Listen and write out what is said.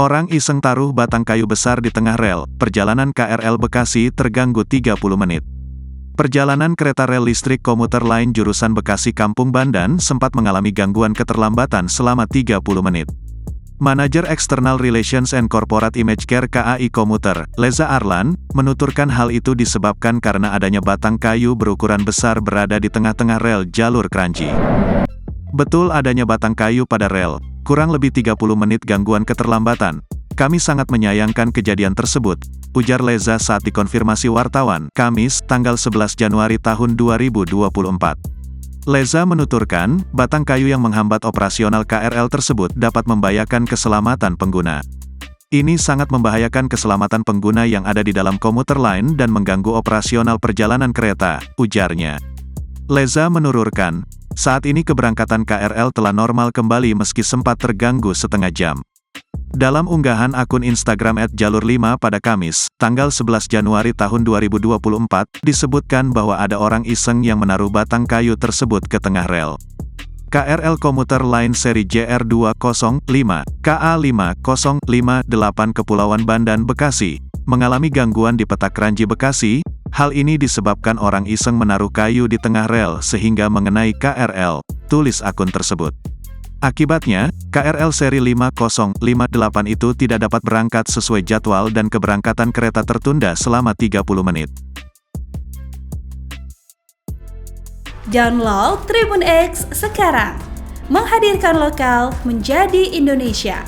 Orang iseng taruh batang kayu besar di tengah rel, perjalanan KRL Bekasi terganggu 30 menit. Perjalanan kereta rel listrik komuter lain jurusan Bekasi Kampung Bandan sempat mengalami gangguan keterlambatan selama 30 menit. Manajer External Relations and Corporate Image Care KAI Komuter, Leza Arlan, menuturkan hal itu disebabkan karena adanya batang kayu berukuran besar berada di tengah-tengah rel jalur Kranji. Betul adanya batang kayu pada rel, kurang lebih 30 menit gangguan keterlambatan. Kami sangat menyayangkan kejadian tersebut, ujar Leza saat dikonfirmasi wartawan, Kamis, tanggal 11 Januari tahun 2024. Leza menuturkan, batang kayu yang menghambat operasional KRL tersebut dapat membahayakan keselamatan pengguna. Ini sangat membahayakan keselamatan pengguna yang ada di dalam komuter lain dan mengganggu operasional perjalanan kereta, ujarnya. Leza menurunkan, saat ini keberangkatan KRL telah normal kembali meski sempat terganggu setengah jam. Dalam unggahan akun Instagram @jalur5 pada Kamis, tanggal 11 Januari tahun 2024, disebutkan bahwa ada orang iseng yang menaruh batang kayu tersebut ke tengah rel. KRL komuter lain seri JR205, KA5058 Kepulauan Bandan, Bekasi, mengalami gangguan di petak Kranji Bekasi. Hal ini disebabkan orang iseng menaruh kayu di tengah rel sehingga mengenai KRL, tulis akun tersebut. Akibatnya, KRL seri 5058 itu tidak dapat berangkat sesuai jadwal dan keberangkatan kereta tertunda selama 30 menit. Download Tribun X sekarang, menghadirkan lokal menjadi Indonesia.